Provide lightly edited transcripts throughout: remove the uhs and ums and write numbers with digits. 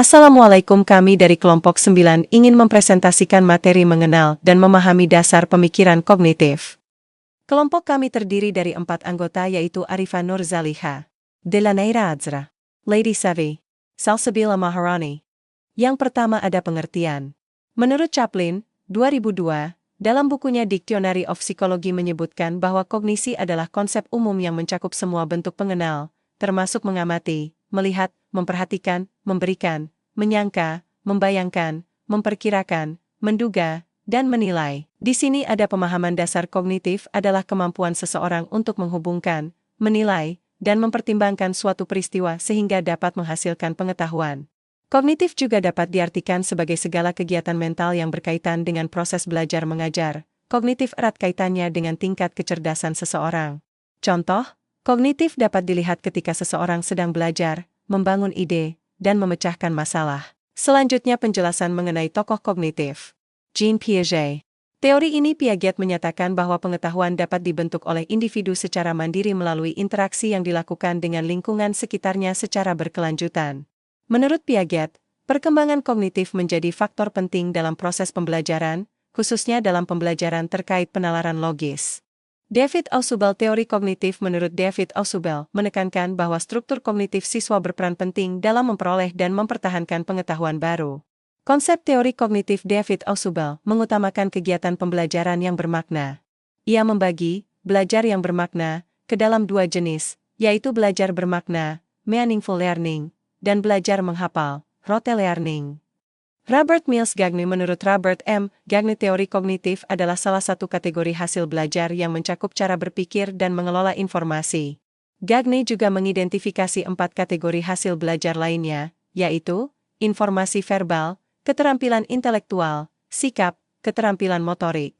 Assalamualaikum, kami dari kelompok 9 ingin mempresentasikan materi mengenal dan memahami dasar pemikiran kognitif. Kelompok kami terdiri dari 4 anggota yaitu Arifa Nur Zaliha, Delaneira Azra, Lady Savi, Salsabila Maharani. Yang pertama ada pengertian. Menurut Chaplin, 2002, dalam bukunya Dictionary of Psychology menyebutkan bahwa kognisi adalah konsep umum yang mencakup semua bentuk pengenal, termasuk mengamati, melihat, memperhatikan, memberikan, menyangka, membayangkan, memperkirakan, menduga, dan menilai. Di sini ada pemahaman dasar kognitif adalah kemampuan seseorang untuk menghubungkan, menilai, dan mempertimbangkan suatu peristiwa sehingga dapat menghasilkan pengetahuan. Kognitif juga dapat diartikan sebagai segala kegiatan mental yang berkaitan dengan proses belajar mengajar. Kognitif erat kaitannya dengan tingkat kecerdasan seseorang. Contoh, kognitif dapat dilihat ketika seseorang sedang belajar, membangun ide, dan memecahkan masalah. Selanjutnya penjelasan mengenai tokoh kognitif. Jean Piaget. Teori ini Piaget menyatakan bahwa pengetahuan dapat dibentuk oleh individu secara mandiri melalui interaksi yang dilakukan dengan lingkungan sekitarnya secara berkelanjutan. Menurut Piaget, perkembangan kognitif menjadi faktor penting dalam proses pembelajaran, khususnya dalam pembelajaran terkait penalaran logis. David Ausubel. Teori kognitif menurut David Ausubel menekankan bahwa struktur kognitif siswa berperan penting dalam memperoleh dan mempertahankan pengetahuan baru. Konsep teori kognitif David Ausubel mengutamakan kegiatan pembelajaran yang bermakna. Ia membagi belajar yang bermakna ke dalam 2 jenis, yaitu belajar bermakna, meaningful learning, dan belajar menghafal, rote learning. Robert Mills Gagne. Menurut Robert M. Gagne, teori kognitif adalah salah satu kategori hasil belajar yang mencakup cara berpikir dan mengelola informasi. Gagne juga mengidentifikasi 4 kategori hasil belajar lainnya, yaitu informasi verbal, keterampilan intelektual, sikap, keterampilan motorik.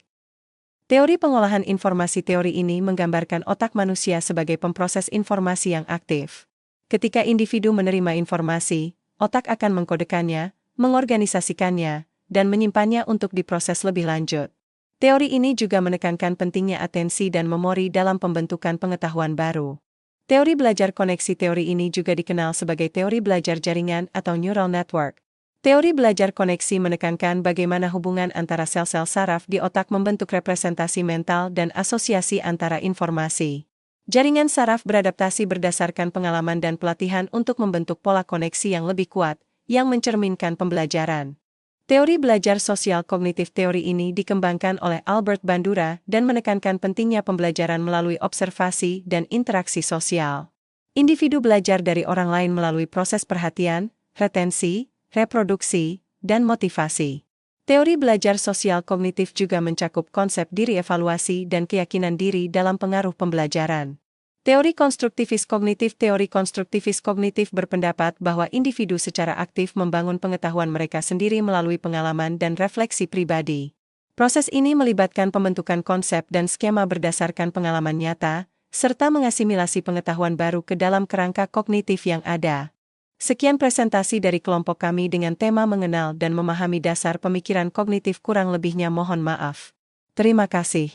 Teori pengolahan informasi. Teori ini menggambarkan otak manusia sebagai pemproses informasi yang aktif. Ketika individu menerima informasi, otak akan mengkodekannya, mengorganisasikannya, dan menyimpannya untuk diproses lebih lanjut. Teori ini juga menekankan pentingnya atensi dan memori dalam pembentukan pengetahuan baru. Teori belajar koneksi. Teori ini juga dikenal sebagai teori belajar jaringan atau neural network. Teori belajar koneksi menekankan bagaimana hubungan antara sel-sel saraf di otak membentuk representasi mental dan asosiasi antara informasi. Jaringan saraf beradaptasi berdasarkan pengalaman dan pelatihan untuk membentuk pola koneksi yang lebih kuat, yang mencerminkan pembelajaran. Teori belajar sosial kognitif. Teori ini dikembangkan oleh Albert Bandura dan menekankan pentingnya pembelajaran melalui observasi dan interaksi sosial. Individu belajar dari orang lain melalui proses perhatian, retensi, reproduksi, dan motivasi. Teori belajar sosial kognitif juga mencakup konsep diri evaluasi dan keyakinan diri dalam pengaruh pembelajaran. Teori konstruktivis kognitif. Teori konstruktivis kognitif berpendapat bahwa individu secara aktif membangun pengetahuan mereka sendiri melalui pengalaman dan refleksi pribadi. Proses ini melibatkan pembentukan konsep dan skema berdasarkan pengalaman nyata, serta mengasimilasi pengetahuan baru ke dalam kerangka kognitif yang ada. Sekian presentasi dari kelompok kami dengan tema mengenal dan memahami dasar pemikiran kognitif, kurang lebihnya mohon maaf. Terima kasih.